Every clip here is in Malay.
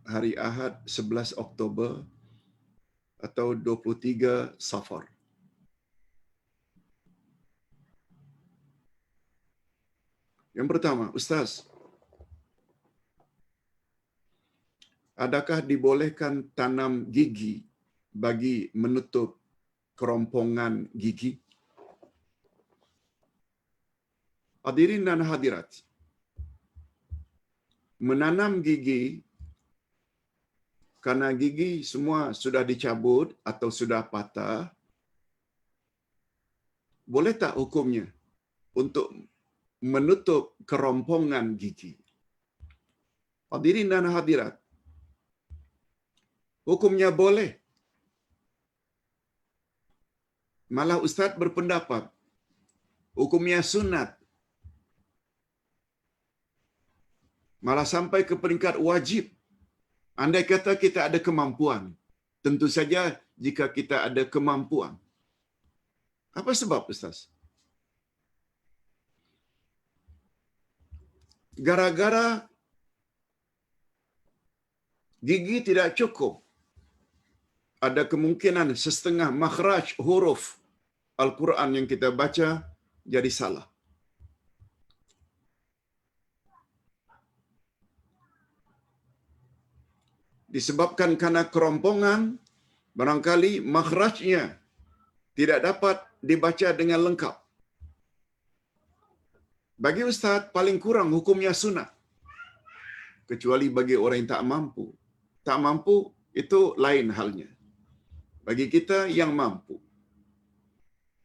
hari Ahad 11 Oktober atau 23 Safar. Yang pertama, Ustaz, adakah dibolehkan tanam gigi bagi menutup kerompongan gigi? Hadirin dan hadirat, menanam gigi karena gigi semua sudah dicabut atau sudah patah, boleh tak hukumnya untuk menutup kerompongan gigi? Hadirin dan hadirat, hukumnya boleh. Malah Ustaz berpendapat hukumnya sunat. Malah sampai ke peringkat wajib. Andai kata kita ada kemampuan. Tentu saja jika kita ada kemampuan. Apa sebab, Ustaz? Gara-gara gigi tidak cukup. Ada kemungkinan setengah makhraj huruf Al-Quran yang kita baca jadi salah. Disebabkan karena kerompongan, barangkali makhrajnya tidak dapat dibaca dengan lengkap. Bagi Ustaz, paling kurang hukumnya sunat. Kecuali bagi orang yang tak mampu. Tak mampu, itu lain halnya. Bagi kita yang mampu,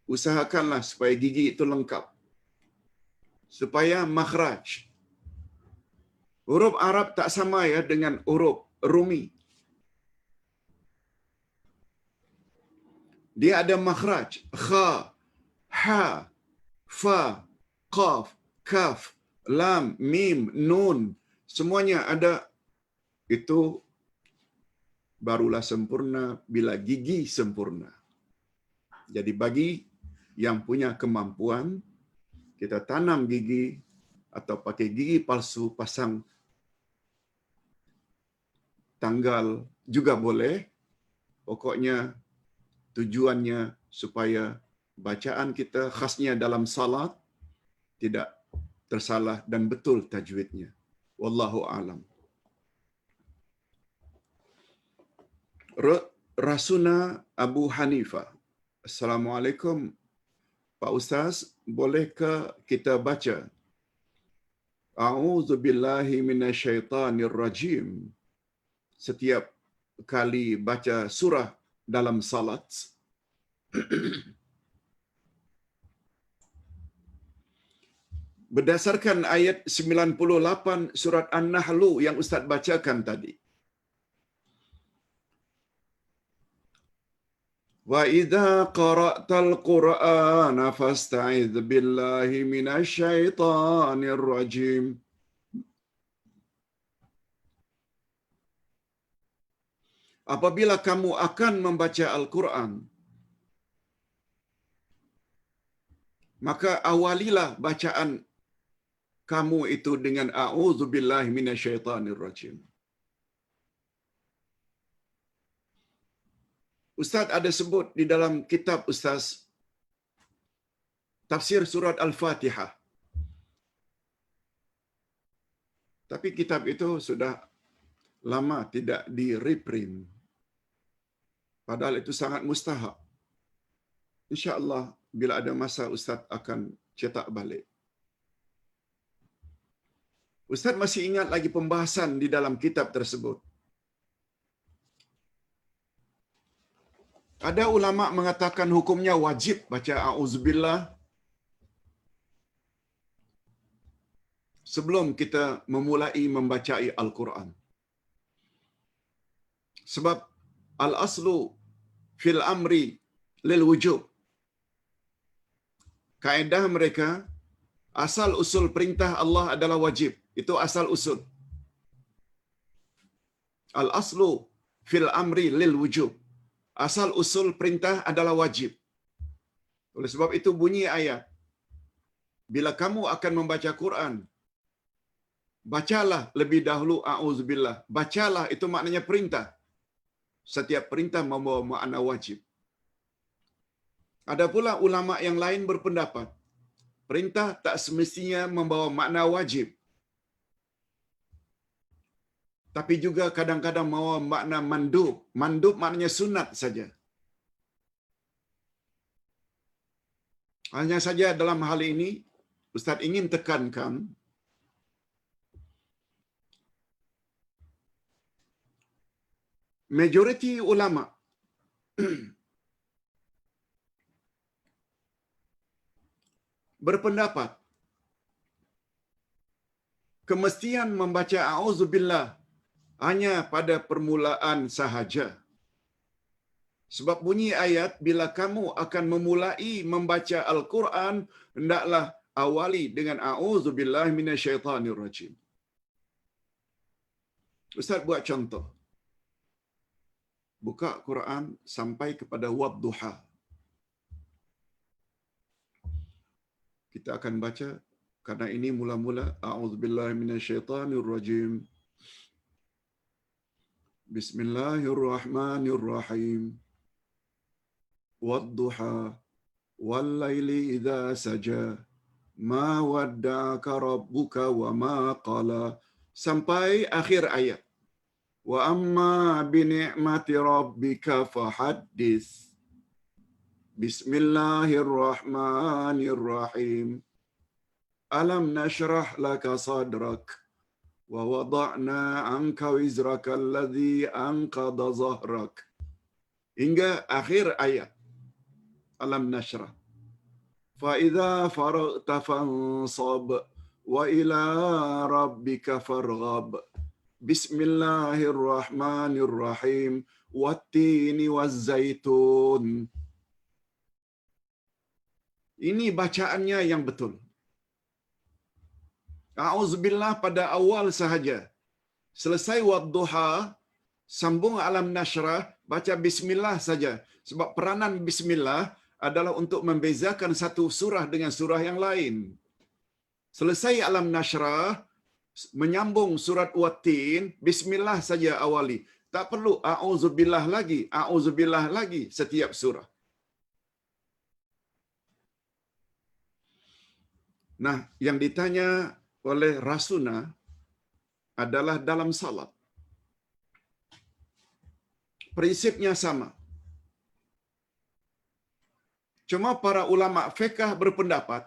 usahakanlah supaya gigi itu lengkap. Supaya makhraj. Huruf Arab tak sama ya dengan huruf Rumi. Dia ada makhraj. Kha, ha, fa, qaf, kaf, lam, mim, nun. Semuanya ada. Itu barulah sempurna bila gigi sempurna. Jadi bagi yang punya kemampuan, kita tanam gigi atau pakai gigi palsu, pasang tanggal juga boleh. Pokoknya tujuannya supaya bacaan kita khasnya dalam salat tidak tersalah dan betul tajwidnya. Wallahu a'lam. Rasuna Abu Hanifah. Assalamualaikum Pak Ustaz, bolehkah kita baca A'udzubillahi minasyaitanirrajim setiap kali baca surah dalam salat? Berdasarkan ayat 98 surat An-Nahl yang Ustaz bacakan tadi. Wa idza qara'tal Qur'ana fasta'idz billahi minasyaitonir rajim. Apabila kamu akan membaca Al-Quran, maka awalilah bacaan kamu itu dengan a'udzubillahi minasyaitonir rajim. Ustaz ada sebut di dalam kitab Ustaz tafsir surat Al-Fatihah. Tapi kitab itu sudah lama tidak di-reprint. Padahal itu sangat mustahak. InsyaAllah bila ada masa Ustaz akan cetak balik. Ustaz masih ingat lagi pembahasan di dalam kitab tersebut. Ada ulama mengatakan hukumnya wajib baca a'udzubillah sebelum kita memulai membacai Al-Quran. Sebab al-aslu fil amri lil wujub. Kaedah mereka, asal usul perintah Allah adalah wajib. Itu asal usul. Al-aslu fil amri lil wujub. Asal usul perintah adalah wajib. Oleh sebab itu bunyi ayat, bila kamu akan membaca Quran, bacalah lebih dahulu a'udzubillah. Bacalah itu maknanya perintah. Setiap perintah membawa makna wajib. Ada pula ulama yang lain berpendapat, perintah tak semestinya membawa makna wajib. Tapi juga kadang-kadang membawa makna mandub. Mandub maknanya sunat saja. Hanya saja dalam hal ini, Ustaz ingin tekankan, majoriti ulama berpendapat kemestian membaca a'udzubillah hanya pada permulaan sahaja. Sebab bunyi ayat, bila kamu akan memulai membaca Al-Quran, hendaklah awali dengan a'udzubillahi minasyaitanirrajim. Ustaz buat contoh. Buka Quran sampai kepada wadduha. Kita akan baca, karena ini mula-mula a'udzubillahi minasyaitanirrajim. Bismillahirrahmanirrahim. Wadduha wallaili idza saja ma wadda'aka rabbuka wa ma qala, sampai akhir ayat. Wa amma bi ni'mati rabbika fahaddits. Bismillahirrahmanirrahim. Alam nashrah laka sadrak wa wada'na 'anka wizraka alladhi anqadha dhahrak. Hingga akhir ayat. Alam nashrah. Fa idza faragta fansab wa ila rabbika farghab. Bismillahirrahmanirrahim. Wattini wazzaitun. Ini bacaannya yang betul. A'udzubillah pada awal sahaja. Selesai wadduha, sambung alam nashrah, baca bismillah saja. Sebab peranan bismillah adalah untuk membezakan satu surah dengan surah yang lain. Selesai alam nashrah, menyambung surat Wattin, bismillah saja awali. Tak perlu a'udzubillah lagi setiap surah. Nah, yang ditanya oleh Rasuna adalah dalam salat. Prinsipnya sama. Cuma para ulama fiqh berpendapat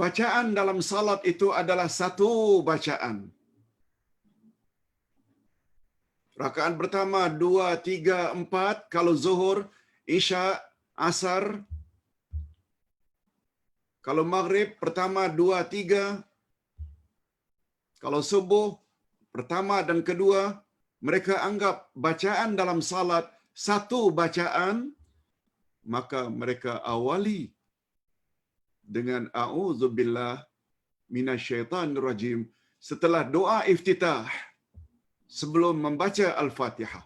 bacaan dalam salat itu adalah satu bacaan. Rakaat pertama 2, 3, 4 kalau zuhur, isya, asar. Kalau maghrib pertama 2, 3. Kalau subuh pertama dan kedua, mereka anggap bacaan dalam salat satu bacaan, maka mereka awali dengan a'udzubillah minasyaitanirrajim setelah doa iftitah sebelum membaca Al-Fatihah.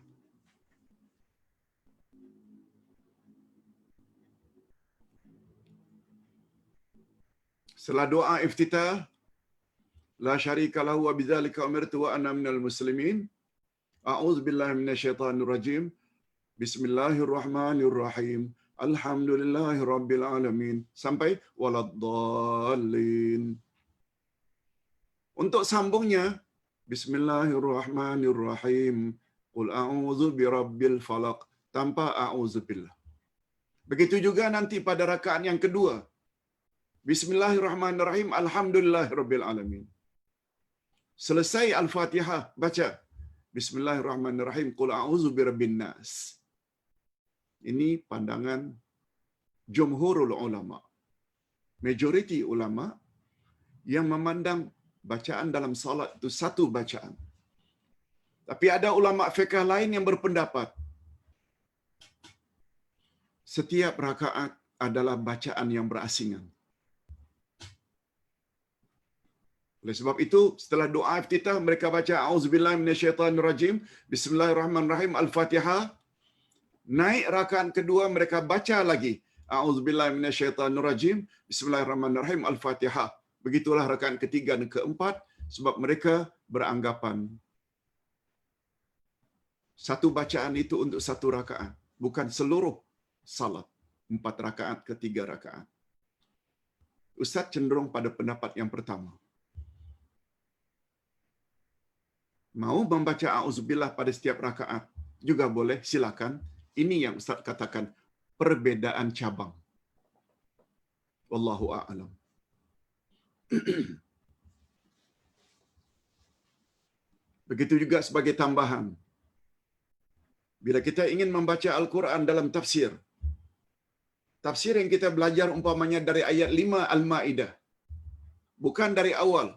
Setelah doa iftitah, la syarika lahu wa bidzalika umirtu wa ana minal muslimin. A'udzubillahi minasyaitanirrajim. Bismillahirrahmanirrahim. Alhamdulillahirabbil alamin sampai waladdallin. Untuk sambungnya Bismillahirrahmanirrahim. Qul a'udzu birabbil falaq tanpa a'udzubillah. Begitu juga nanti pada rakaat yang kedua. Bismillahirrahmanirrahim. Alhamdulillahirabbil alamin. Selesai Al-Fatihah baca Bismillahirrahmanirrahim. Qul a'udzu birabbin nas. Ini pandangan jumhurul ulama. Majoriti ulama yang memandang bacaan dalam salat itu satu bacaan. Tapi ada ulama fiqh lain yang berpendapat setiap rakaat adalah bacaan yang berasingan. Oleh sebab itu, setelah doa iftitah mereka baca auzubillahi minasyaitanirrajim, bismillahirrahmanirrahim, Al-Fatihah. Naik rakaat kedua mereka baca lagi a'udzubillahi minasyaitonirrajim, bismillahirrahmanirrahim, al-Fatihah. Begitulah rakaat ketiga dan keempat, sebab mereka beranggapan satu bacaan itu untuk satu rakaat, bukan seluruh salat 4 rakaat ke 3 rakaat. Ustaz cenderung pada pendapat yang pertama. Mau membaca a'udzubillah pada setiap rakaat juga boleh, silakan. Ini yang Ustaz katakan perbedaan cabang. Wallahu a'lam. Begitu juga sebagai tambahan. Bila kita ingin membaca Al-Quran dalam tafsir, tafsir yang kita belajar umpamanya dari ayat 5 Al-Ma'idah, bukan dari awal.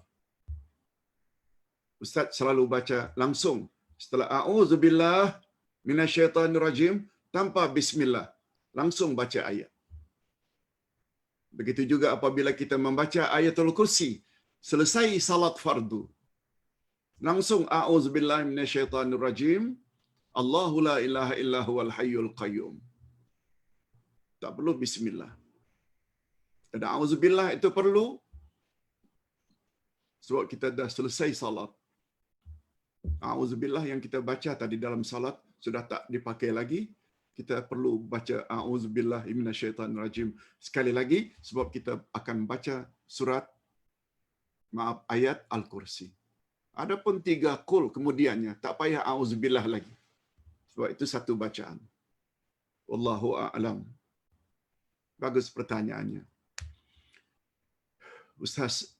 Ustaz selalu baca langsung setelah a'udzubillah minasyaitonirrajim tanpa bismillah, langsung baca ayat. Begitu juga apabila kita membaca ayatul kursi selesai salat fardu, langsung a'udzubillahi minasyaitonirrajim, Allahu la ilaha illa huwal hayyul qayyum. Tak perlu bismillah. Dan a'udzubillah itu perlu sebab kita dah selesai salat. A'udzubillah yang kita baca tadi dalam salat sudah tak dipakai lagi. Kita perlu baca a'udzubillahi minasyaitonirrajim sekali lagi sebab kita akan baca surat ayat Al-Kursi. Adapun 3 qul kemudiannya tak payah a'udzubillah lagi. Sebab itu satu bacaan. Wallahu a'lam. Bagus pertanyaannya. Ustaz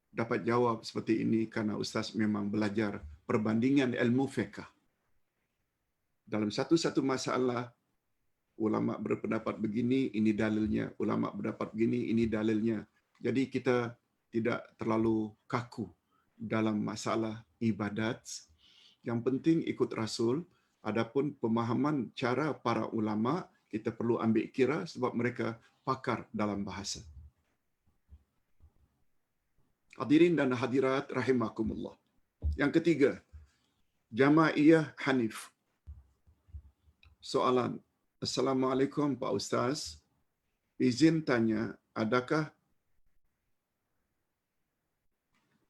dapat jawab seperti ini karena Ustaz memang belajar perbandingan ilmu fiqh. Dalam satu-satu masalah, ulama berpendapat begini, ini dalilnya. Ulama berpendapat begini, ini dalilnya. Jadi kita tidak terlalu kaku dalam masalah ibadat. Yang penting ikut Rasul. Adapun pemahaman cara para ulama, kita perlu ambil kira sebab mereka pakar dalam bahasa. Hadirin dan hadirat rahimakumullah. Yang ketiga, Jamaiyah Hanif. Soalan. Assalamualaikum Pak Ustaz. Izin tanya, adakah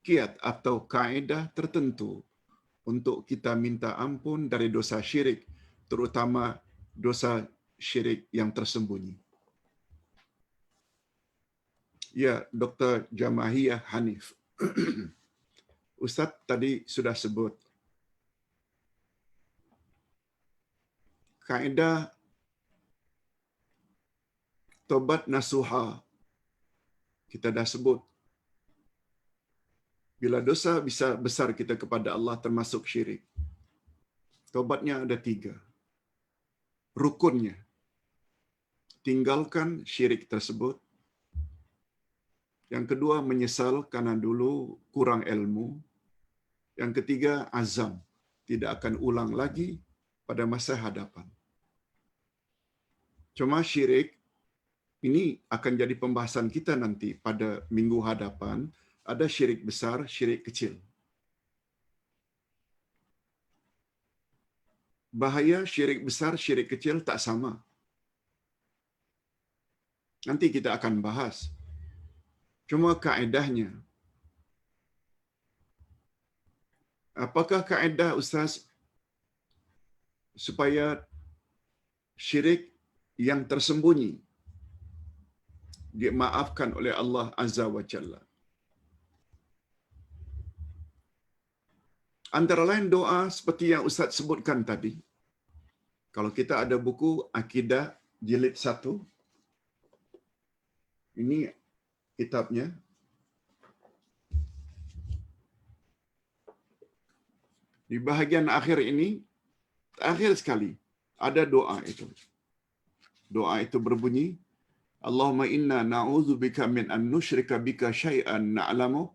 kiat atau kaedah tertentu untuk kita minta ampun dari dosa syirik, terutama dosa syirik yang tersembunyi? Ya, Dr. Jamaiyah Hanif. Ustaz tadi sudah sebut kaedah tobat nasuha. Kita dah sebut. Bila dosa bisa besar kita kepada Allah termasuk syirik. Tobatnya ada 3. Rukunnya. Tinggalkan syirik tersebut. Yang kedua, menyesal karena dulu kurang ilmu. Yang ketiga, azam. Tidak akan ulang lagi pada masa hadapan. Cuma syirik, ini akan jadi pembahasan kita nanti pada minggu hadapan. Ada syirik besar, syirik kecil. Bahaya syirik besar, syirik kecil tak sama. Nanti kita akan bahas. Cuma kaedahnya. Apakah kaedah Ustaz supaya syirik yang tersembunyi dimaafkan oleh Allah Azza wa Jalla? Antara lain doa seperti yang Ustaz sebutkan tadi. Kalau kita ada buku Akidah jilid 1, ini kitabnya. Di bahagian akhir ini, akhir sekali, ada doa itu. Doa itu berbunyi, Allahumma inna na'udzubika min an nusyrika bika syai'an na'lamu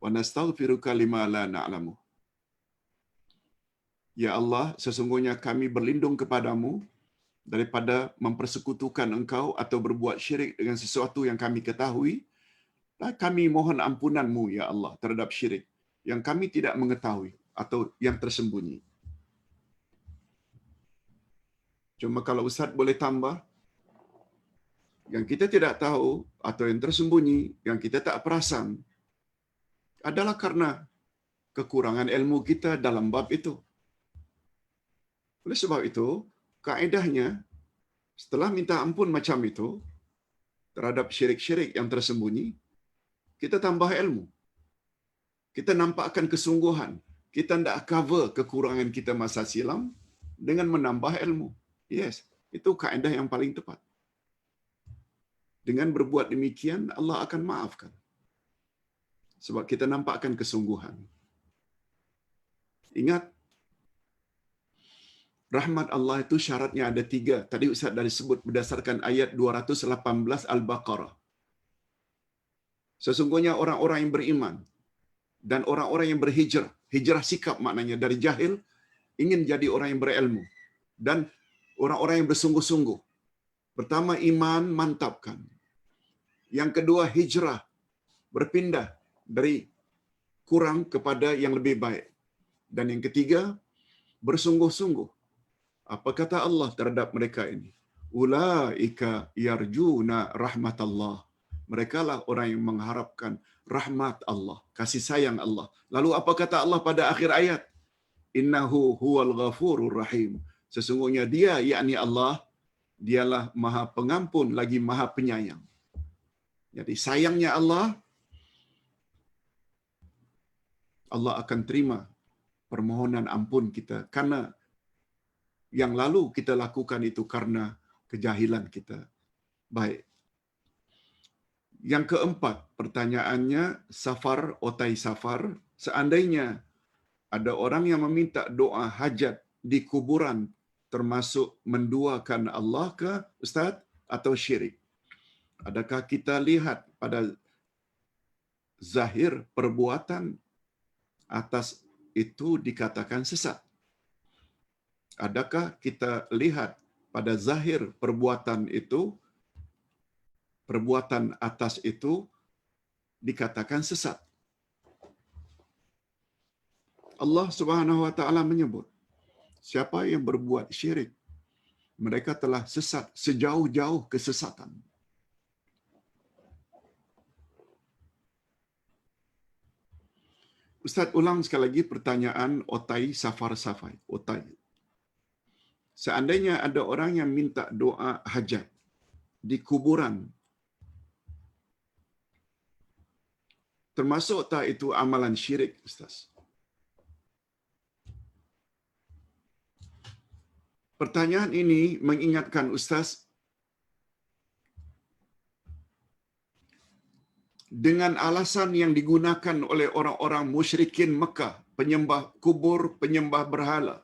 wa nastaghfiruka lima la na'lamu. Ya Allah, sesungguhnya kami berlindung kepadamu daripada mempersekutukan engkau atau berbuat syirik dengan sesuatu yang kami ketahui. Dan kami mohon ampunanmu, Ya Allah, terhadap syirik yang kami tidak mengetahui atau yang tersembunyi. Cuma kalau Ustaz boleh tambah, yang kita tidak tahu atau yang tersembunyi, yang kita tak perasan, adalah karena kekurangan ilmu kita dalam bab itu. Oleh sebab itu, kaedahnya, setelah minta ampun macam itu, terhadap syirik-syirik yang tersembunyi, kita tambah ilmu. Kita nampakkan kesungguhan. Kita tidak cover kekurangan kita masa silam dengan menambah ilmu. Yes, itu kaedah yang paling tepat. Dengan berbuat demikian, Allah akan maafkan. Sebab kita nampakkan kesungguhan. Ingat, rahmat Allah itu syaratnya ada 3. Tadi Ustaz dah sebut berdasarkan ayat 218 Al-Baqarah. Sesungguhnya orang-orang yang beriman dan orang-orang yang berhijrah, hijrah sikap maknanya dari jahil ingin jadi orang yang berilmu, dan orang-orang yang bersungguh-sungguh. Pertama, iman mantapkan. Yang kedua, hijrah, berpindah dari kurang kepada yang lebih baik. Dan yang ketiga, bersungguh-sungguh. Apa kata Allah terhadap mereka ini? Ulaika yarjuna rahmatallah. Mereka lah orang yang mengharapkan rahmat Allah, kasih sayang Allah. Lalu apa kata Allah pada akhir ayat? Innahu huwal ghafurur rahim. Sesungguhnya dia, yakni Allah, dialah maha pengampun lagi maha penyayang. Jadi sayangnya Allah akan terima permohonan ampun kita karena yang lalu kita lakukan itu karena kejahilan kita. Baik. Yang keempat, pertanyaannya safar, otai safar. Seandainya ada orang yang meminta doa hajat di kuburan, termasuk menduakan Allah ke Ustaz atau syirik? Adakah kita lihat pada zahir perbuatan atas itu dikatakan sesat? Adakah kita lihat pada zahir perbuatan itu, perbuatan atas itu dikatakan sesat? Allah Subhanahu wa taala menyebut, siapa yang berbuat syirik, mereka telah sesat sejauh-jauh kesesatan. Ustaz ulang sekali lagi pertanyaan otai safar safai. Otai. Seandainya ada orang yang minta doa hajat di kuburan, termasuk tak itu amalan syirik, Ustaz? Pertanyaan ini mengingatkan Ustaz dengan alasan yang digunakan oleh orang-orang musyrikin Mekah, penyembah kubur, penyembah berhala.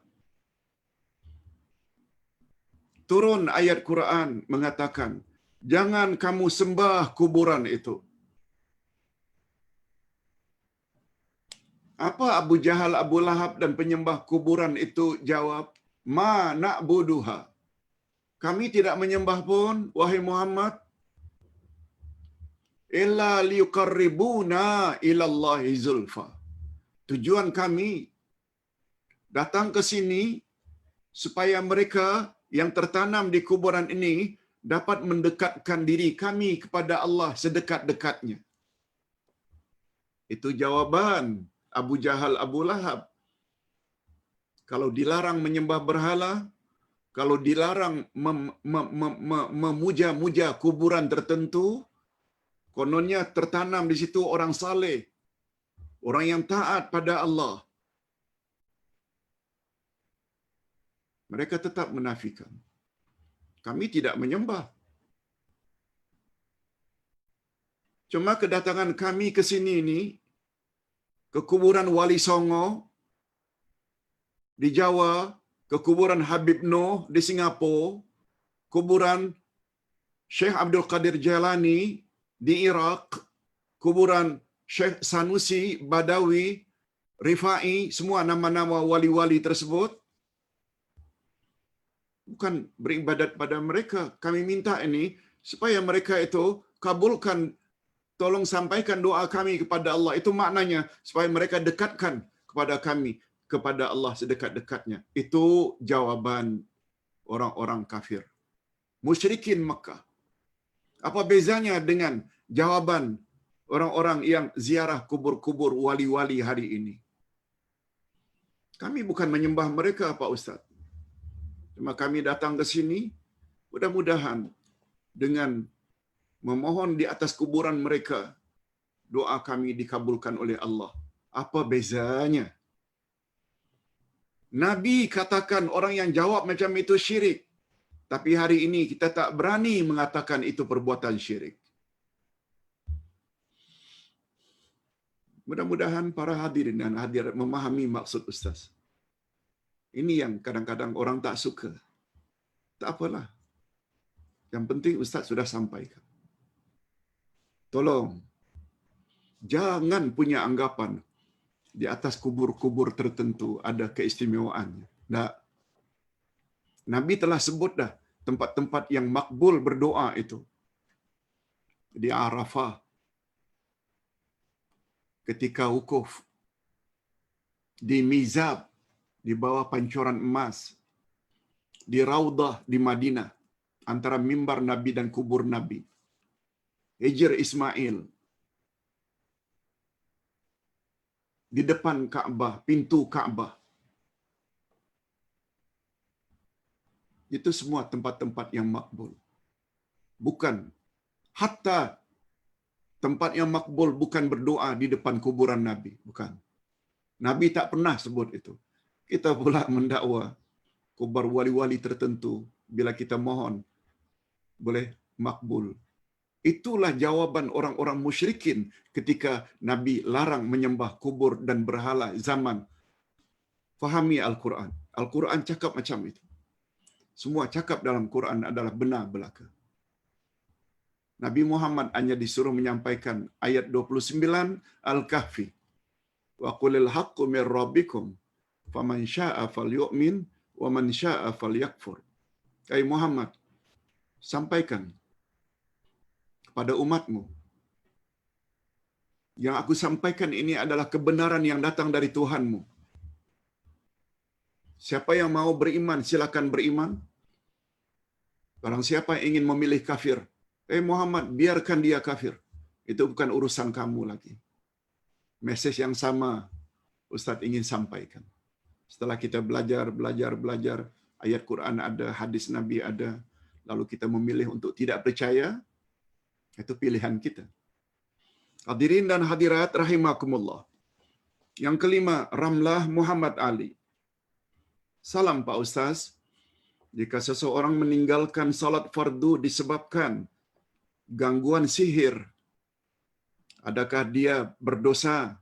Turun ayat Quran mengatakan, jangan kamu sembah kuburan itu. Apa Abu Jahal, Abu Lahab dan penyembah kuburan itu jawab? Ma na'buduha. Kami tidak menyembah pun, wahai Muhammad, illa liyuqarribuna ilallahi zulfa. Tujuan kami datang ke sini supaya mereka yang tertanam di kuburan ini dapat mendekatkan diri kami kepada Allah sedekat-dekatnya. Itu jawaban Abu Jahal, Abu Lahab. Kalau dilarang menyembah berhala, kalau dilarang memuja-muja kuburan tertentu, kononnya tertanam di situ orang saleh, orang yang taat pada Allah. Mereka tetap menafikan. Kami tidak menyembah. Cuma kedatangan kami ke sini ini, ke kuburan Wali Songo di Jawa, ke kuburan Habib Noh di Singapura, kuburan Syekh Abdul Qadir Jailani di Iraq, kuburan Syekh Sanusi, Badawi, Rifai, semua nama-nama wali-wali tersebut. Bukan beribadat pada mereka. Kami minta ini supaya mereka itu kabulkan, tolong sampaikan doa kami kepada Allah. Itu maknanya supaya mereka dekatkan kepada kami, kepada Allah sedekat-dekatnya. Itu jawaban orang-orang kafir, musyrikin Mekah. Apa bezanya dengan jawaban orang-orang yang ziarah kubur-kubur wali-wali hari ini? Kami bukan menyembah mereka, Pak Ustaz. Cuma kami datang ke sini, mudah-mudahan dengan memohon di atas kuburan mereka, doa kami dikabulkan oleh Allah. Apa bezanya? Nabi katakan orang yang jawab macam itu syirik. Tapi hari ini kita tak berani mengatakan itu perbuatan syirik. Mudah-mudahan para hadirin dan hadirat memahami maksud Ustaz. Ini yang kadang-kadang orang tak suka. Tak apalah. Yang penting Ustaz sudah sampaikan. Tolong, jangan punya anggapan di atas kubur-kubur tertentu ada keistimewaannya. Tak. Nabi telah sebut dah tempat-tempat yang makbul berdoa itu. Di Arafah, ketika wukuf, di Mizab, di bawah pancuran emas, di Raudah di Madinah, antara mimbar Nabi dan kubur Nabi. Hijr Ismail, di depan Ka'bah, pintu Ka'bah. Itu semua tempat-tempat yang makbul. Bukan, hatta tempat yang makbul bukan berdoa di depan kuburan Nabi. Bukan. Nabi tak pernah sebut itu. Kita pula mendakwa kubur wali-wali tertentu bila kita mohon boleh makbul. Itulah jawaban orang-orang musyrikin ketika Nabi larang menyembah kubur dan berhala zaman. Fahami Al-Quran. Al-Quran cakap macam itu. Semua cakap dalam Quran adalah benar belaka. Nabi Muhammad hanya disuruh menyampaikan ayat 29 Al-Kahfi. Wa qulil haqqu mir rabbikum faman syaa'a falyu'min wa man syaa'a falyakfur. Hai Muhammad, sampaikan kepada umatmu, yang aku sampaikan ini adalah kebenaran yang datang dari Tuhanmu. Siapa yang mau beriman, silakan beriman. Barang siapa yang ingin memilih kafir, Muhammad, biarkan dia kafir. Itu bukan urusan kamu lagi. Mesej yang sama Ustaz ingin sampaikan. Setelah kita belajar, ayat Quran ada, hadis Nabi ada, lalu kita memilih untuk tidak percaya, itu pilihan kita. Hadirin dan hadirat rahimakumullah. Yang kelima, Ramlah Muhammad Ali. Salam Pak Ustaz. Jika seseorang meninggalkan salat fardu disebabkan gangguan sihir, adakah dia berdosa?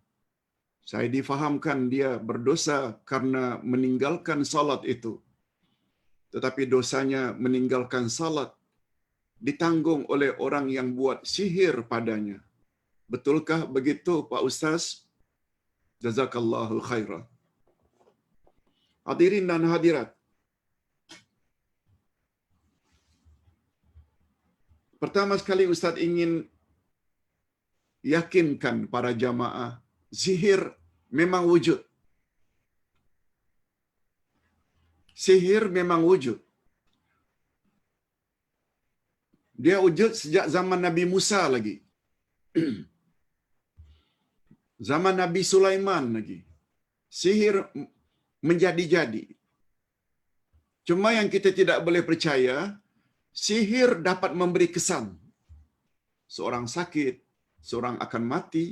Saya difahamkan dia berdosa karena meninggalkan salat itu. Tetapi dosanya meninggalkan salat ditanggung oleh orang yang buat sihir padanya. Betulkah begitu Pak Ustaz? Jazakallahul khairan. Hadirin dan hadirat, pertama sekali Ustaz ingin yakinkan para jamaah, sihir memang wujud. Sihir memang wujud. Dia wujud sejak zaman Nabi Musa lagi. Zaman Nabi Sulaiman lagi. Sihir menjadi-jadi. Cuma yang kita tidak boleh percaya, sihir dapat memberi kesan. Seorang sakit, seorang akan mati.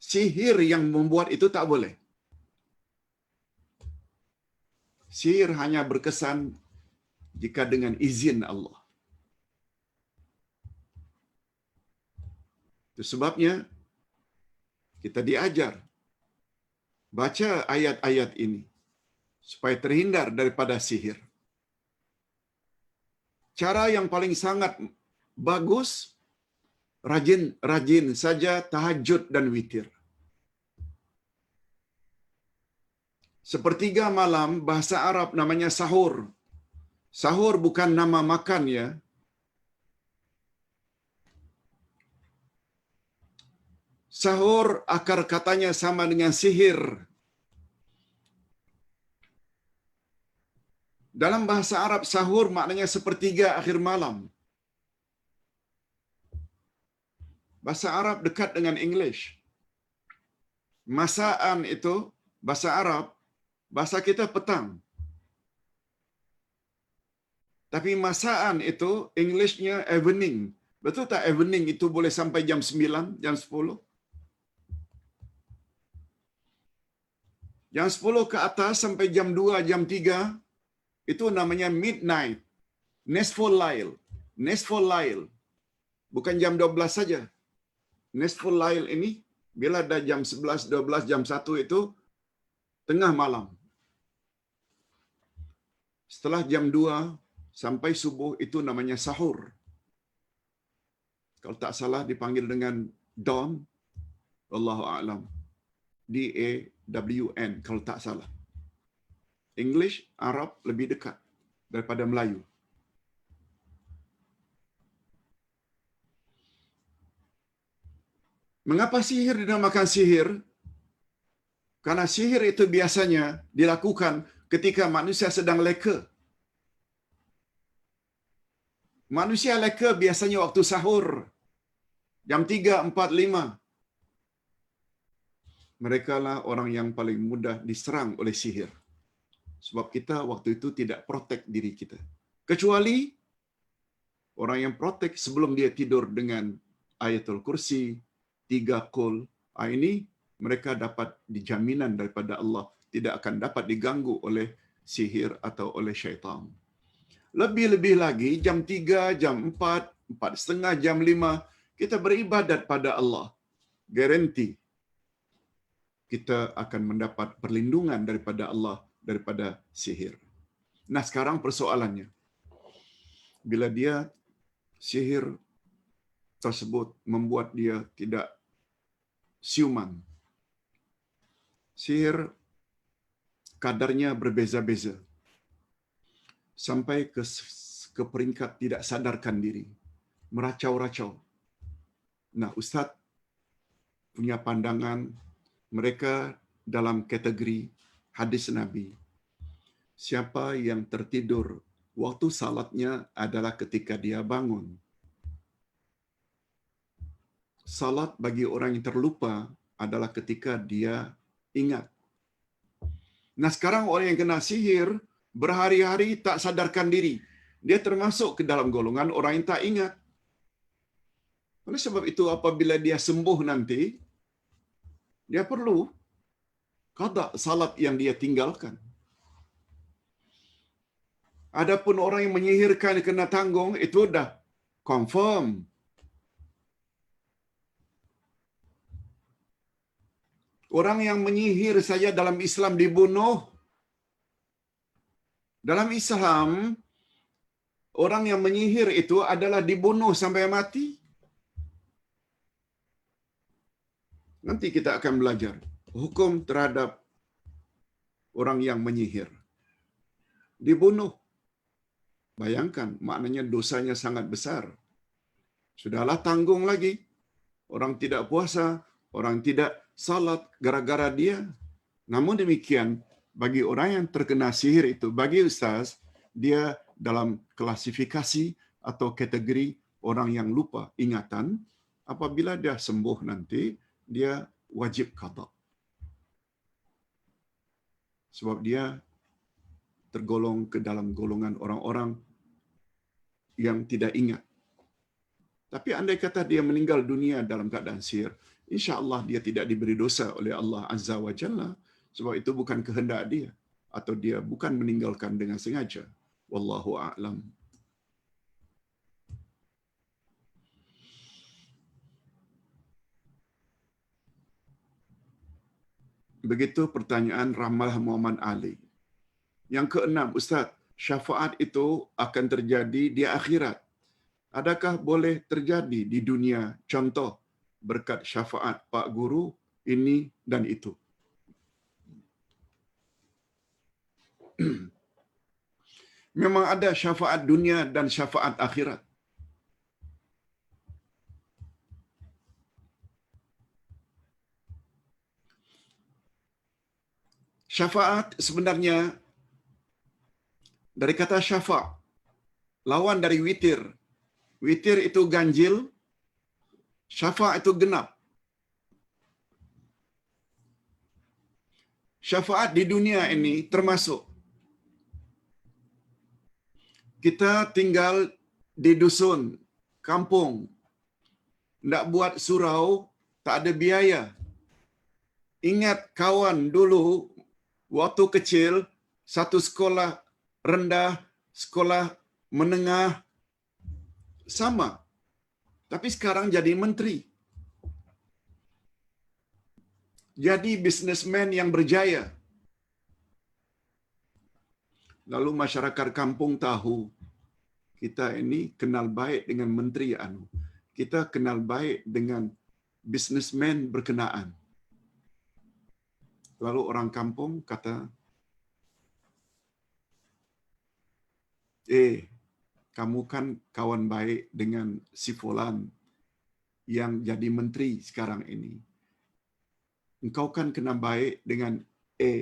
Sihir yang membuat itu tak boleh. Sihir hanya berkesan jika dengan izin Allah. Itu sebabnya kita diajar baca ayat-ayat ini supaya terhindar daripada sihir. Cara yang paling sangat bagus, rajin saja tahajud dan witir. Sepertiga malam, bahasa Arab namanya sahur. Sahur bukan nama makan ya. Sahur akar katanya sama dengan sihir. Dalam bahasa Arab, sahur maknanya sepertiga akhir malam. Bahasa Arab dekat dengan English. Masaan itu bahasa Arab, bahasa kita petang. Tapi masaan itu Englishnya evening. Betul tak evening itu boleh sampai jam 9, jam 10? Jam 10 ke atas sampai jam 2, jam 3, itu namanya midnight. Nisful lail. Nisful lail. Bukan jam 12 saja. Nisful lail ini, bila dah jam 11, 12, jam 1 itu, tengah malam. Setelah jam 2 sampai subuh itu namanya sahur. Kalau tak salah dipanggil dengan dawn, wallahu a'lam. DAWN kalau tak salah. English, Arab lebih dekat daripada Melayu. Mengapa sihir dinamakan sihir? Karena sihir itu biasanya dilakukan ketika manusia sedang leka. Manusia leka biasanya waktu sahur. Jam 3, 4, 5. Mereka lah orang yang paling mudah diserang oleh sihir. Sebab kita waktu itu tidak protect diri kita. Kecuali orang yang protect sebelum dia tidur dengan ayatul kursi, 3 qul. Ini mereka dapat dijaminan daripada Allah. Tidak akan dapat diganggu oleh sihir atau oleh syaitan. Lebih-lebih lagi, jam 3, jam 4, 4:30, jam 5, kita beribadat pada Allah. Garanti kita akan mendapat perlindungan daripada Allah, daripada sihir. Nah, sekarang persoalannya. Bila dia sihir tersebut membuat dia tidak siuman. Sihir kadarnya berbeza-beza. Sampai ke peringkat tidak sadarkan diri. Meracau-racau. Nah, Ustaz punya pandangan mereka dalam kategori hadis Nabi. Siapa yang tertidur waktu salatnya adalah ketika dia bangun. Salat bagi orang yang terlupa adalah ketika dia ingat. Nah, sekarang orang yang kena sihir berhari-hari tak sadarkan diri. Dia termasuk ke dalam golongan orang yang tak ingat. Oleh sebab itu apabila dia sembuh nanti, dia perlu qada salat yang dia tinggalkan. Adapun orang yang menyihirkan kena tanggung, itu dah confirm. Orang yang menyihir saja dalam Islam dibunuh. Dalam Islam, orang yang menyihir itu adalah dibunuh sampai mati. Nanti kita akan belajar hukum terhadap orang yang menyihir. Dibunuh. Bayangkan, maknanya dosanya sangat besar. Sudahlah tanggung lagi. Orang tidak puasa, orang tidak salat gara-gara dia. Namun demikian, bagi orang yang terkena sihir itu, bagi Ustaz, dia dalam klasifikasi atau kategori orang yang lupa ingatan. Apabila dia sembuh nanti, dia wajib qada. Sebab dia tergolong ke dalam golongan orang-orang yang tidak ingat. Tapi andai kata dia meninggal dunia dalam keadaan sihir, insya-Allah dia tidak diberi dosa oleh Allah Azza wa Jalla, sebab itu bukan kehendak dia atau dia bukan meninggalkan dengan sengaja. Wallahu a'lam. Begitu pertanyaan Ramal Muhammad Ali. Yang keenam, Ustaz, syafaat itu akan terjadi di akhirat. Adakah boleh terjadi di dunia? Contoh, berkat syafaat Pak Guru, ini dan itu. Memang ada syafaat dunia dan syafaat akhirat. Syafaat sebenarnya dari kata syafa', lawan dari witir. Witir itu ganjil, Syafaat itu genap. Syafaat di dunia ini termasuk kita tinggal di dusun, kampung, nak buat surau, tak ada biaya. Ingat kawan dulu, waktu kecil, satu sekolah rendah, sekolah menengah, sama. Tapi sekarang jadi menteri. Jadi bisnesmen yang berjaya. Lalu masyarakat kampung tahu, kita ini kenal baik dengan menteri anu. Kita kenal baik dengan bisnesmen berkenaan. Lalu orang kampung kata, kamu kan kawan baik dengan si Fulan yang jadi menteri sekarang ini. Engkau kan kenal baik dengan A.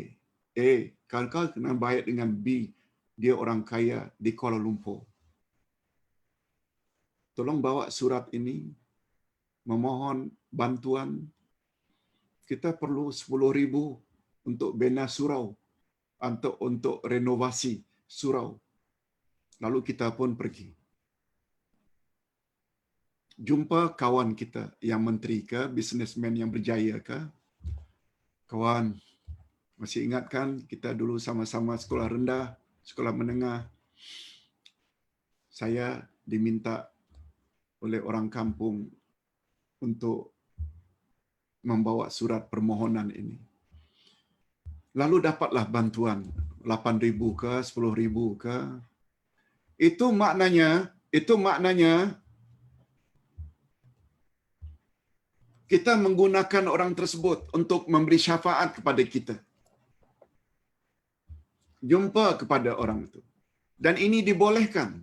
Kau kenal baik dengan B. Dia orang kaya di Kuala Lumpur. Tolong bawa surat ini, memohon bantuan. Kita perlu 10,000 untuk bina surau, untuk renovasi surau. Lalu kita pun pergi. Jumpa kawan kita yang menteri ke, bisnesmen yang berjaya ke. Kawan, masih ingat kan kita dulu sama-sama sekolah rendah, sekolah menengah. Saya diminta oleh orang kampung untuk membawa surat permohonan ini. Lalu dapatlah bantuan 8,000 ke 10,000 ke. Itu maknanya kita menggunakan orang tersebut untuk memberi syafaat kepada kita. Jumpa kepada orang itu. Dan ini dibolehkan.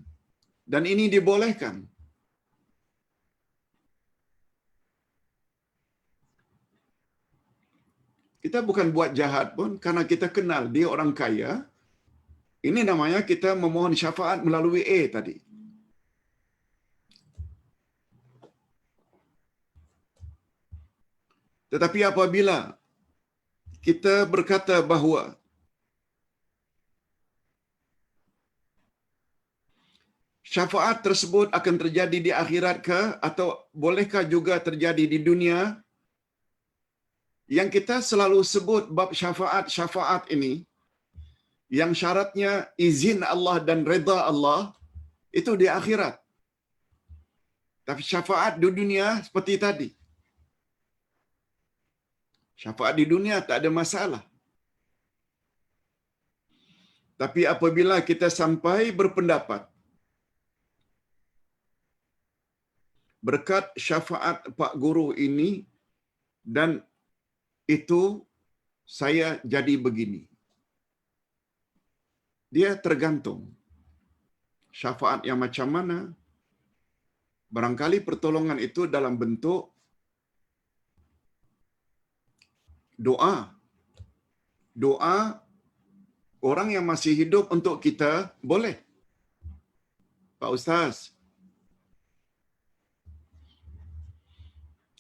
Kita bukan buat jahat pun karena kita kenal dia orang kaya. Ini namanya kita memohon syafaat melalui A tadi. Tetapi apabila kita berkata bahawa syafaat tersebut akan terjadi di akhirat ke atau bolehkah juga terjadi di dunia, yang kita selalu sebut bab syafaat ini, yang syaratnya izin Allah dan redha Allah, itu di akhirat. Tapi syafaat di dunia seperti tadi. Syafaat di dunia tak ada masalah. Tapi apabila kita sampai berpendapat, berkat syafaat Pak Guru ini dan itu saya jadi begini. Dia tergantung. Syafaat yang macam mana? Barangkali pertolongan itu dalam bentuk doa. Doa orang yang masih hidup untuk kita boleh. Pak Ustaz,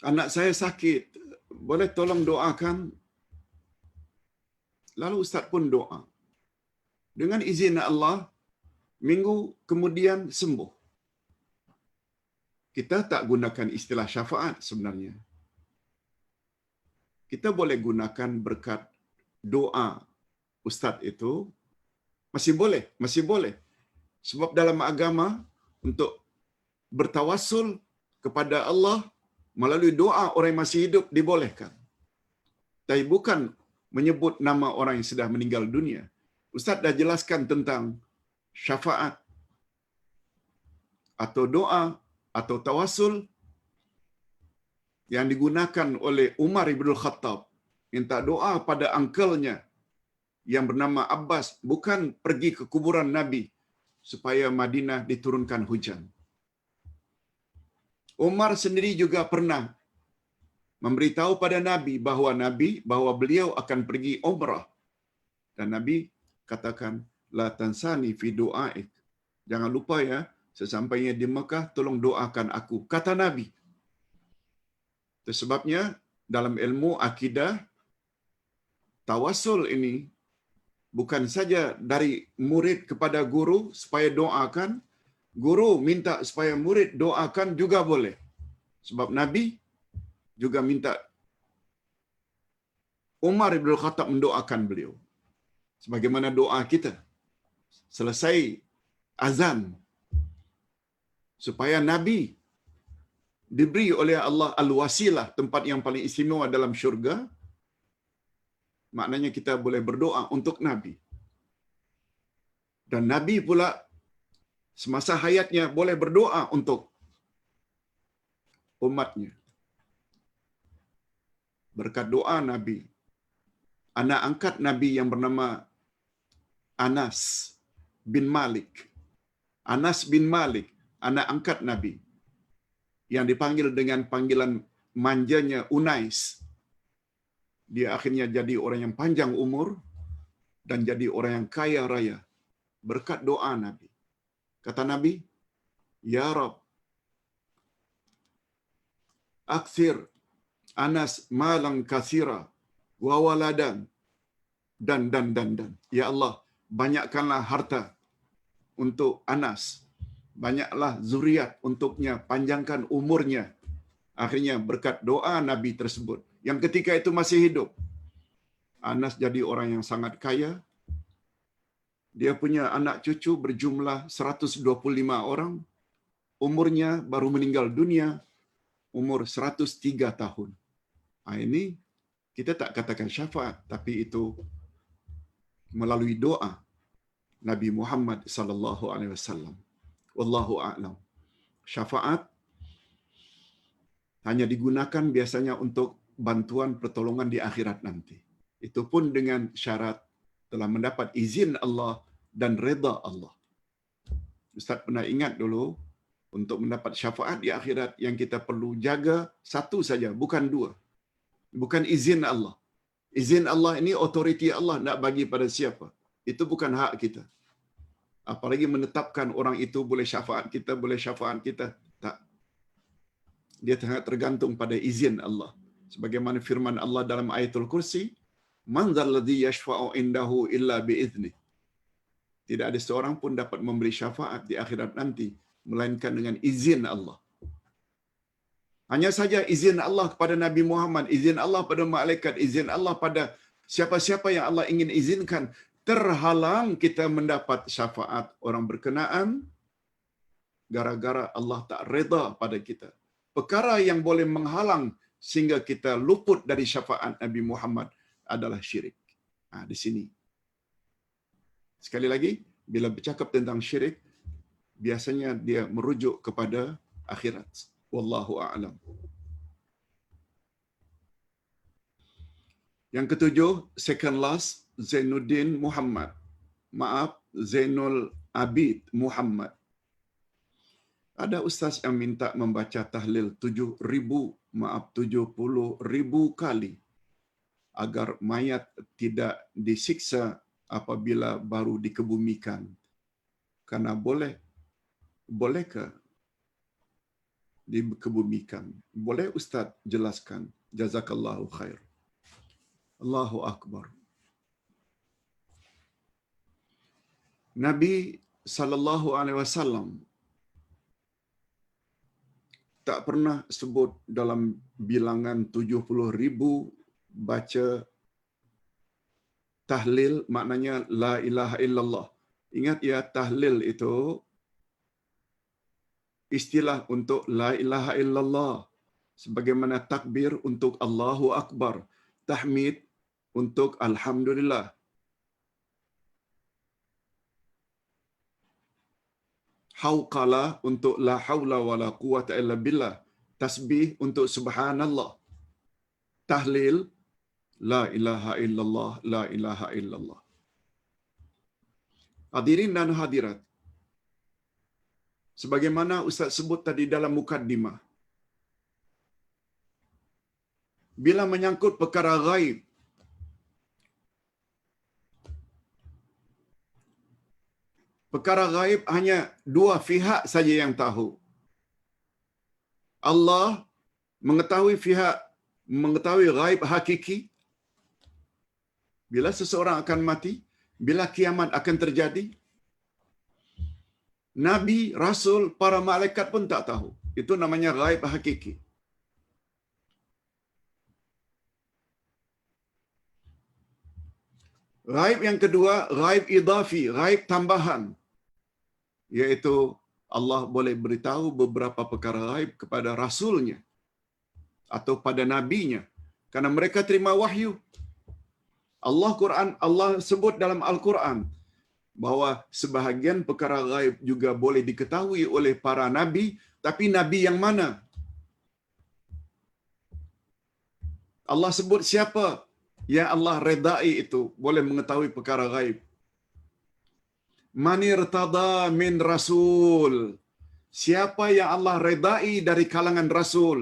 anak saya sakit, boleh tolong doakan? Lalu Ustaz pun doa. Dengan izin Allah, minggu kemudian sembuh. Kita tak gunakan istilah syafaat sebenarnya. Kita boleh gunakan berkat doa Ustaz itu, masih boleh. Sebab dalam agama, untuk bertawassul kepada Allah melalui doa orang yang masih hidup dibolehkan. Tapi bukan menyebut nama orang yang sudah meninggal dunia. Ustaz dah jelaskan tentang syafaat atau doa atau tawassul yang digunakan oleh Umar ibn Khattab. Minta doa pada uncle-nya yang bernama Abbas, bukan pergi ke kuburan Nabi supaya Madinah diturunkan hujan. Umar sendiri juga pernah memberitahu pada Nabi bahawa beliau akan pergi umrah. Dan Nabi katakan, la tansani fi du'aik. Jangan lupa ya, sesampainya di Mekah tolong doakan aku, kata Nabi. Itu sebabnya dalam ilmu akidah, tawasul ini bukan saja dari murid kepada guru supaya doakan, guru minta supaya murid doakan juga boleh. Sebab Nabi juga minta Umar bin Khattab mendoakan beliau. Sebagaimana doa kita selesai azan supaya Nabi diberi oleh Allah al-wasilah, tempat yang paling istimewa dalam syurga. Maknanya kita boleh berdoa untuk Nabi. Dan Nabi pula semasa hayatnya boleh berdoa untuk umatnya. Berkat doa Nabi, anak angkat Nabi yang bernama Anas bin Malik. Anas bin Malik, anak angkat Nabi, yang dipanggil dengan panggilan manjanya Unais. Dia akhirnya jadi orang yang panjang umur dan jadi orang yang kaya raya berkat doa Nabi. Kata Nabi, "Ya Rab, akthir Anas malang katsira wa waladan." Dan. Ya Allah, banyakkanlah harta untuk Anas. Banyaklah zuriat untuknya, panjangkan umurnya. Akhirnya berkat doa Nabi tersebut, yang ketika itu masih hidup, Anas jadi orang yang sangat kaya. Dia punya anak cucu berjumlah 125 orang. Umurnya baru meninggal dunia umur 103 tahun. Ini kita tak katakan syafaat, tapi itu melalui doa Nabi Muhammad sallallahu alaihi wasallam. Wallahu a'lam. Syafaat hanya digunakan biasanya untuk bantuan pertolongan di akhirat nanti. Itu pun dengan syarat telah mendapat izin Allah dan redha Allah. Ustaz pernah ingat dulu, untuk mendapat syafaat di akhirat yang kita perlu jaga satu saja, bukan dua. Bukan izin Allah. Izin Allah ini otoriti Allah nak bagi pada siapa. Itu bukan hak kita. Apalagi menetapkan orang itu boleh syafaat kita, boleh syafaat kita. Tak. Dia sangat tergantung pada izin Allah. Sebagaimana firman Allah dalam ayatul kursi, "Man dzalladzi yashfa'u indahu illa bi'idznih." Tidak ada seorang pun dapat memberi syafaat di akhirat nanti melainkan dengan izin Allah. Hanya saja izin Allah kepada Nabi Muhammad, izin Allah pada malaikat, izin Allah pada siapa-siapa yang Allah ingin izinkan. Terhalang kita mendapat syafaat orang berkenaan gara-gara Allah tak reda pada kita. Perkara yang boleh menghalang sehingga kita luput dari syafaat Nabi Muhammad adalah syirik. Di sini. Sekali lagi, bila bercakap tentang syirik, biasanya dia merujuk kepada akhirat. Wallahu a'lam. Yang ketujuh, second last, Zainuddin Muhammad. Maaf, Zainul Abid Muhammad. Ada ustaz yang minta membaca tahlil 70,000 kali agar mayat tidak disiksa apabila baru dikebumikan. Karena bolehkah dikebumikan? Boleh ustaz jelaskan? Jazakallahu khair. Allahu akbar. Nabi sallallahu alaihi wasallam tak pernah sebut dalam bilangan 70,000 baca tahlil, maknanya la ilaha illallah. Ingat ya, tahlil itu istilah untuk la ilaha illallah. Sebagaimana takbir untuk Allahu Akbar. Tahmid untuk Alhamdulillah. Hauqala untuk la haula wa la quwata illa billah. Tasbih untuk subhanallah. Tahlil la ilaha illallah, la ilaha illallah. Hadirin dan hadirat, sebagaimana Ustaz sebut tadi dalam mukaddimah, bila menyangkut perkara ghaib, perkara ghaib hanya dua pihak saja yang tahu. Allah mengetahui ghaib hakiki, bila seseorang akan mati, bila kiamat akan terjadi. Nabi, Rasul, para malaikat pun tak tahu. Itu namanya ghaib hakiki. Ghaib yang kedua, ghaib idafi, ghaib tambahan. Iaitu Allah boleh beritahu beberapa perkara ghaib kepada Rasulnya atau pada Nabinya. Karena mereka terima wahyu. Allah sebut dalam Al-Quran bahawa sebahagian perkara ghaib juga boleh diketahui oleh para Nabi, tapi Nabi yang mana? Allah sebut siapa yang Allah redai itu boleh mengetahui perkara ghaib. Man irtada min rasul. Siapa yang Allah redai dari kalangan rasul.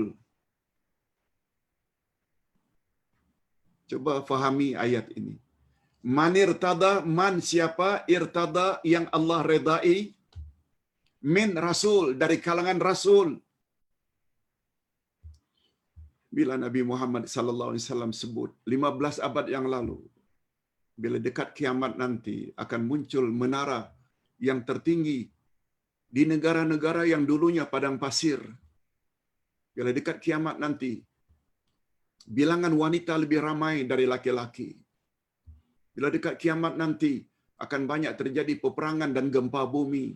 Coba fahami ayat ini. Man irtada, man siapa, irtada yang Allah redai, min rasul, dari kalangan rasul. Bila Nabi Muhammad sallallahu alaihi wasallam sebut 15 abad yang lalu, bila dekat kiamat nanti akan muncul menara yang tertinggi di negara-negara yang dulunya padang pasir. Bila dekat kiamat nanti, bilangan wanita lebih ramai dari laki-laki. Bila dekat kiamat nanti akan banyak terjadi peperangan dan gempa bumi.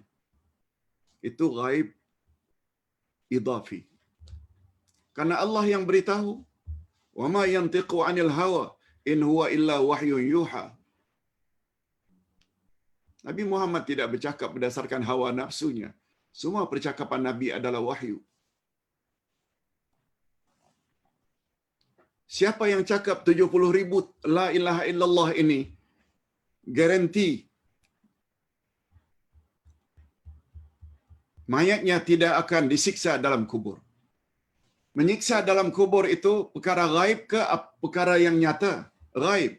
Itu ghaib idafi. Karena Allah yang beritahu, "Wa ma yantiqu 'anil hawa in huwa illa wahyun yuha." Nabi Muhammad tidak bercakap berdasarkan hawa nafsunya. Semua percakapan Nabi adalah wahyu. Siapa yang cakap 70,000 la ilaha illallah ini, garanti mayatnya tidak akan disiksa dalam kubur. Menyiksa dalam kubur itu perkara ghaib ke perkara yang nyata? Ghaib.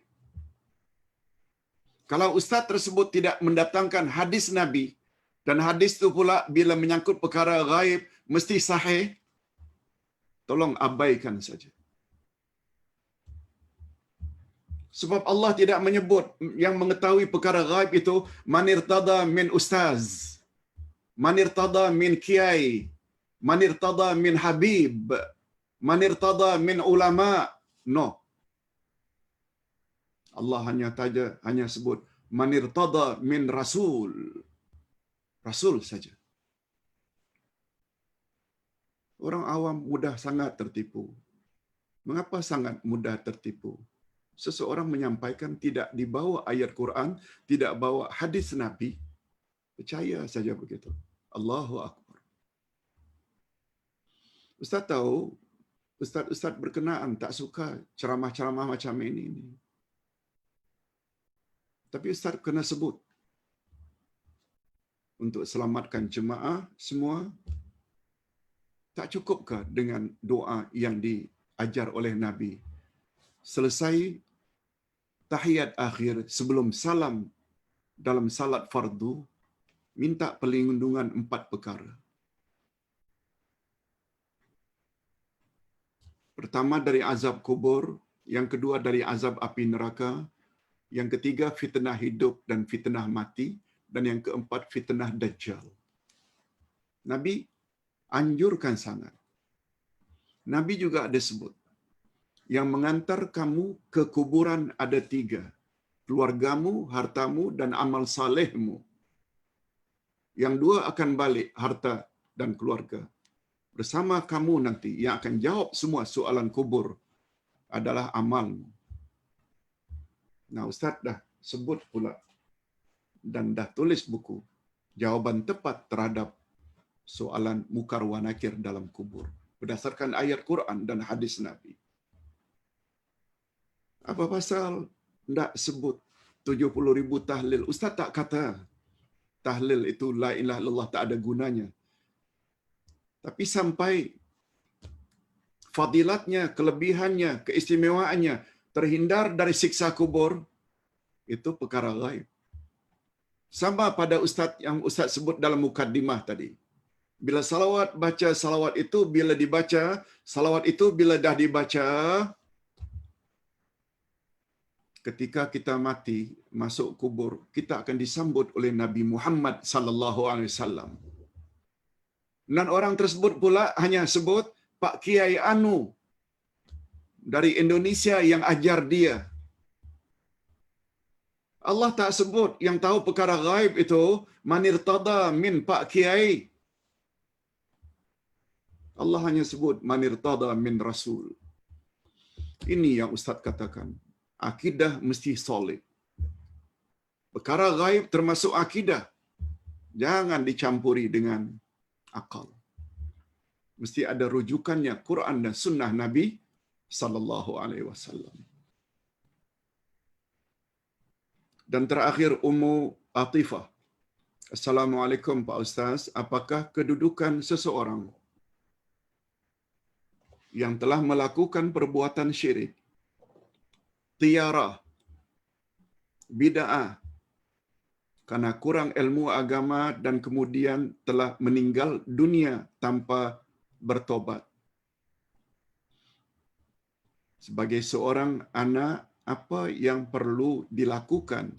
Kalau ustaz tersebut tidak mendatangkan hadis Nabi, dan hadis itu pula bila menyangkut perkara ghaib mesti sahih, tolong abaikan saja. Sebab Allah tidak menyebut yang mengetahui perkara ghaib itu man irtada min ustaz, man irtada min kiai, man irtada min habib, man irtada min ulama. No. Allah hanya sebut man irtada min rasul. Rasul saja. Orang awam mudah sangat tertipu. Mengapa sangat mudah tertipu? Seseorang menyampaikan tidak dibawa ayat Quran, tidak bawa hadis Nabi, percaya saja begitu. Allahu Akbar. Ustaz tahu, ustaz berkenaan tak suka ceramah-ceramah macam ini. Tapi ustaz kena sebut. Untuk selamatkan jemaah semua, tak cukupkah dengan doa yang diajar oleh Nabi? Selesai tahiyat akhir sebelum salam dalam salat fardu, minta perlindungan 4 perkara. Pertama dari azab kubur, yang kedua dari azab api neraka, yang ketiga fitnah hidup dan fitnah mati, dan yang keempat fitnah dajjal. Nabi anjurkan sangat. Nabi juga ada sebut, yang mengantar kamu ke kuburan ada 3. Keluargamu, hartamu, dan amal salehmu. Yang 2 akan balik, harta dan keluarga. Bersama kamu nanti, yang akan jawab semua soalan kubur adalah amalmu. Nah, Ustaz dah sebut pula dan dah tulis buku jawapan tepat terhadap soalan mukar wa nakir dalam kubur berdasarkan ayat Quran dan hadis Nabi. Apa pasal tak sebut 70,000 tahlil? Ustaz tak kata tahlil itu la ilaha illallah tak ada gunanya. Tapi sampai fadilatnya, kelebihannya, keistimewaannya terhindar dari siksa kubur, itu perkara ghaib. Sama pada ustaz yang ustaz sebut dalam mukaddimah tadi. Bila salawat, baca salawat itu bila dibaca, salawat itu bila dah dibaca, ketika kita mati, masuk kubur, kita akan disambut oleh Nabi Muhammad sallallahu alaihi wasallam. Dan orang tersebut pula hanya sebut Pak Kiai Anu dari Indonesia yang ajar dia. Allah tak sebut yang tahu perkara gaib itu manirtada min Pak Kiai. Allah hanya sebut manirtada min Rasul. Ini yang Ustaz katakan. Akidah mesti solid. Perkara gaib termasuk akidah. Jangan dicampuri dengan akal. Mesti ada rujukannya Quran dan sunnah Nabi sallallahu alaihi wasallam. Dan terakhir Ummu Atifah. Assalamualaikum Pak Ustaz, apakah kedudukan seseorang yang telah melakukan perbuatan syirik, tiarah, bid'ah, karena kurang ilmu agama dan kemudian telah meninggal dunia tanpa bertobat? Sebagai seorang anak, apa yang perlu dilakukan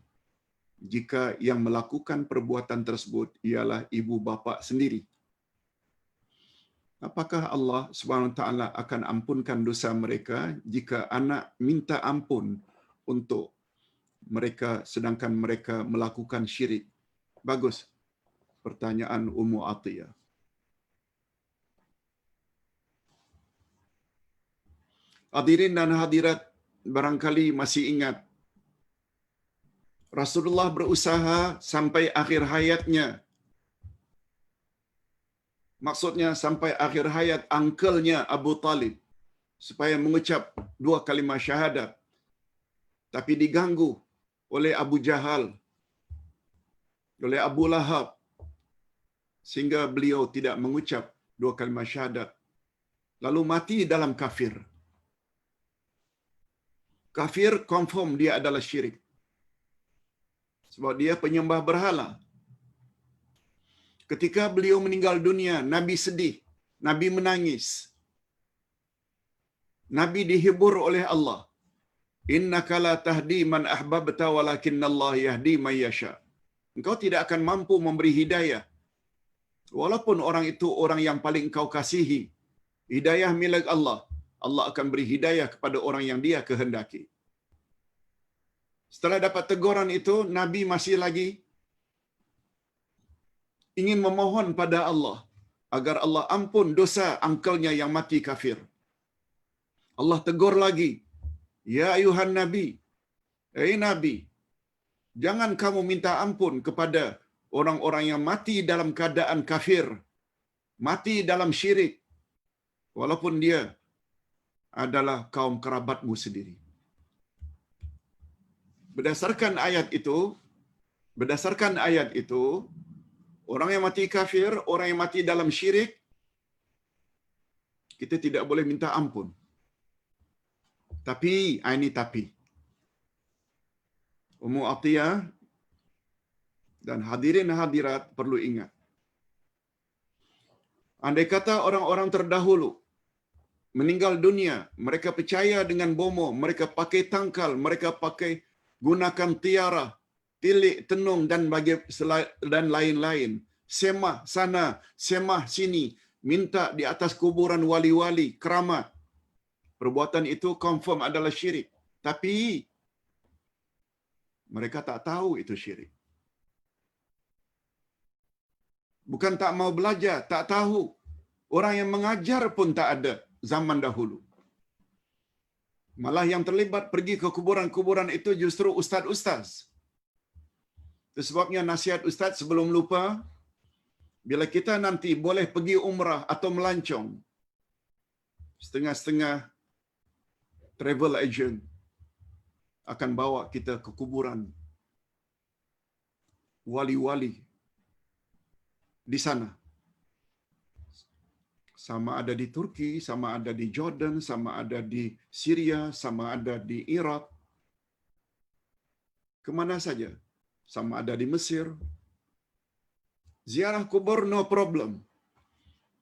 jika yang melakukan perbuatan tersebut ialah ibu bapa sendiri? Apakah Allah SWT akan ampunkan dosa mereka jika anak minta ampun untuk mereka sedangkan mereka melakukan syirik? Bagus pertanyaan Ummu Atiyah. Hadirin dan hadirat, barangkali masih ingat Rasulullah berusaha sampai akhir hayatnya. Maksudnya sampai akhir hayat angkelnya Abu Talib supaya mengucap 2 kalimah syahadat. Tapi diganggu oleh Abu Jahal, oleh Abu Lahab, sehingga beliau tidak mengucap 2 kalimah syahadat. Lalu mati dalam kafir. Kafir confirm dia adalah syirik. Sebab dia penyembah berhala. Ketika beliau meninggal dunia, Nabi sedih, Nabi menangis. Nabi dihibur oleh Allah. Innaka la tahdi man ahbabta walakinnallaha yahdi man yasha. Engkau tidak akan mampu memberi hidayah. Walaupun orang itu orang yang paling engkau kasihi. Hidayah milik Allah. Allah akan beri hidayah kepada orang yang dia kehendaki. Setelah dapat teguran itu, Nabi masih lagi ingin memohon pada Allah agar Allah ampun dosa angkelnya yang mati kafir. Allah tegur lagi, ya ayuhan Nabi, Nabi, jangan kamu minta ampun kepada orang-orang yang mati dalam keadaan kafir, mati dalam syirik, walaupun dia adalah kaum kerabatmu sendiri. Berdasarkan ayat itu, orang yang mati kafir, orang yang mati dalam syirik, kita tidak boleh minta ampun. Tapi, ini tapi. Ummu Atiyah dan hadirin hadirat perlu ingat. Andai kata orang-orang terdahulu meninggal dunia, mereka percaya dengan bomo, mereka pakai tangkal, mereka pakai gunakan tiara, tilik, tenung dan lain-lain. Semah sana, semah sini, minta di atas kuburan wali-wali, keramat. Perbuatan itu confirm adalah syirik. Tapi mereka tak tahu itu syirik. Bukan tak mau belajar, tak tahu. Orang yang mengajar pun tak ada zaman dahulu. Malah yang terlibat pergi ke kuburan-kuburan itu justru ustaz-ustaz. Itu sebabnya nasihat ustaz sebelum lupa, bila kita nanti boleh pergi umrah atau melancong, setengah-setengah travel agent akan bawa kita ke kuburan wali-wali di sana. Sama ada di Turki, sama ada di Jordan, sama ada di Syria, sama ada di Iraq. Kemana saja. Sama ada di Mesir. Ziarah kubur no problem.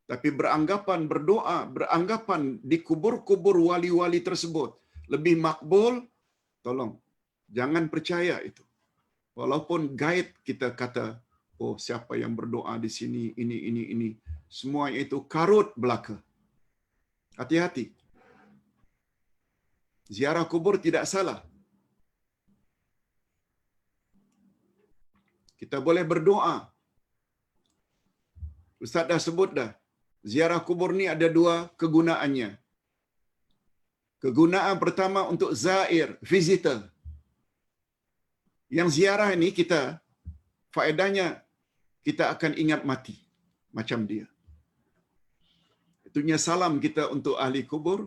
Tapi beranggapan berdoa, beranggapan di kubur-kubur wali-wali tersebut lebih makbul, tolong jangan percaya itu. Walaupun guide kita kata, oh siapa yang berdoa di sini, ini. Semua itu karut belaka. Hati-hati. Ziarah kubur tidak salah. Kita boleh berdoa. Ustaz dah sebut dah. Ziarah kubur ni ada dua kegunaannya. Kegunaan pertama untuk zair, visitor. Yang ziarah ini kita, faedahnya kita akan ingat mati. Macam dia. Itunya salam kita untuk ahli kubur.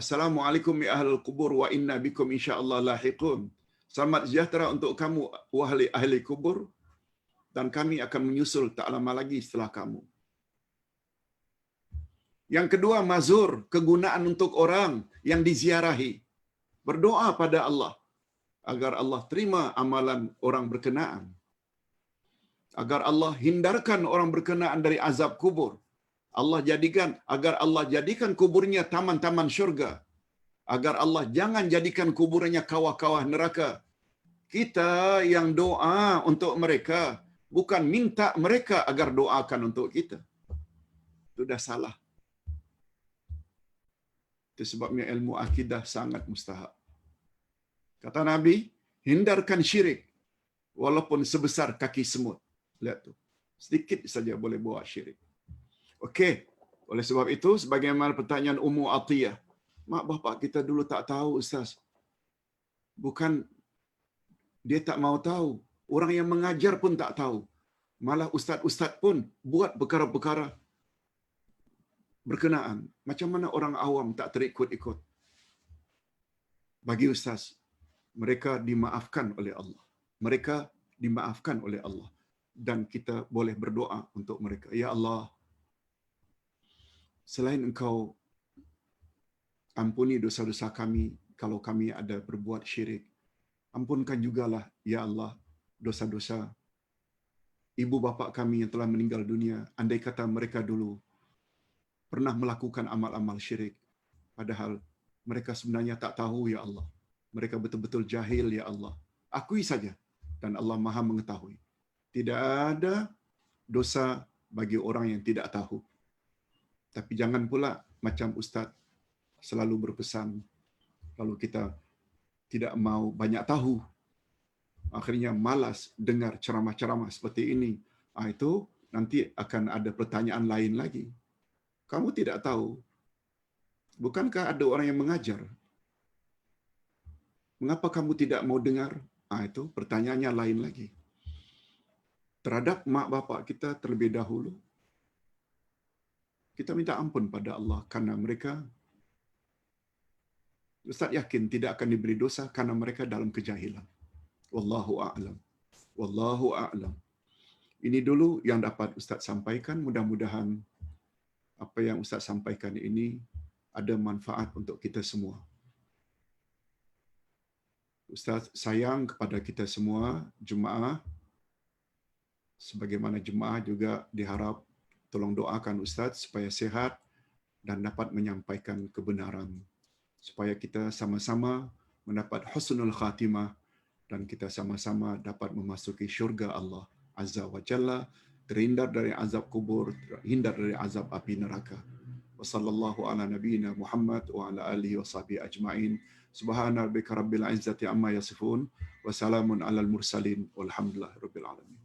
Assalamualaikum ya ahlul kubur wa inna bikum insyaallah lahiqun. Selamat sejahtera untuk kamu wahai ahli kubur dan kami akan menyusul tak lama lagi setelah kamu. Yang kedua mazur, kegunaan untuk orang yang diziarahi. Berdoa pada Allah agar Allah terima amalan orang berkenaan. Agar Allah hindarkan orang berkenaan dari azab kubur. Agar Allah jadikan kuburnya taman-taman syurga. Agar Allah jangan jadikan kuburnya kawah-kawah neraka. Kita yang doa untuk mereka, bukan minta mereka agar doakan untuk kita. Itu dah salah. Itu sebabnya ilmu akidah sangat mustahab. Kata Nabi, hindarkan syirik walaupun sebesar kaki semut. Lihat tu. Sedikit saja boleh buat syirik. Okey. Oleh sebab itu, sebagaimana pertanyaan Ummu Atiyah, mak bapak kita dulu tak tahu, Ustaz. Bukan dia tak mau tahu. Orang yang mengajar pun tak tahu. Malah ustaz-ustaz pun buat perkara-perkara berkenaan. Macam mana orang awam tak terikut-ikut? Bagi ustaz, mereka dimaafkan oleh Allah. Mereka dimaafkan oleh Allah. Dan kita boleh berdoa untuk mereka. Ya Allah, selain Engkau ampuni dosa-dosa kami kalau kami ada berbuat syirik, ampunkan jugalah, ya Allah, dosa-dosa ibu bapa kami yang telah meninggal dunia. Andai kata mereka dulu pernah melakukan amal-amal syirik, padahal mereka sebenarnya tak tahu, ya Allah. Mereka betul-betul jahil, ya Allah. Akui saja, dan Allah Maha mengetahui. Tidak ada dosa bagi orang yang tidak tahu. Tapi jangan pula macam Ustaz selalu berpesan, kalau kita tidak mau banyak tahu, akhirnya malas dengar ceramah-ceramah seperti ini. Itu nanti akan ada pertanyaan lain lagi. Kamu tidak tahu, bukankah ada orang yang mengajar? Mengapa kamu tidak mau dengar? Itu pertanyaannya lain lagi. Terhadap mak bapak kita terlebih dahulu, kita minta ampun pada Allah karena mereka, Ustaz yakin tidak akan diberi dosa karena mereka dalam kejahilan. Wallahu a'lam. Wallahu a'lam. Ini dulu yang dapat Ustaz sampaikan. Mudah-mudahan apa yang Ustaz sampaikan ini ada manfaat untuk kita semua. Ustaz sayang kepada kita semua, jemaah. Sebagaimana jemaah juga diharap tolong doakan Ustaz supaya sihat dan dapat menyampaikan kebenaran. Supaya kita sama-sama mendapat husnul khatimah dan kita sama-sama dapat memasuki syurga Allah Azza wa Jalla, terhindar dari azab kubur, terhindar dari azab api neraka. Wa sallallahu ala nabiyyina Muhammad wa ala alihi wa sahbihi ajma'in. Subhana rabbika rabbil izzati amma yasifun wa salamun alal mursalin walhamdulillahi rabbil alamin.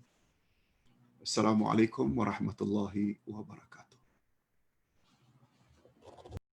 Assalamualaikum warahmatullahi wabarakatuh.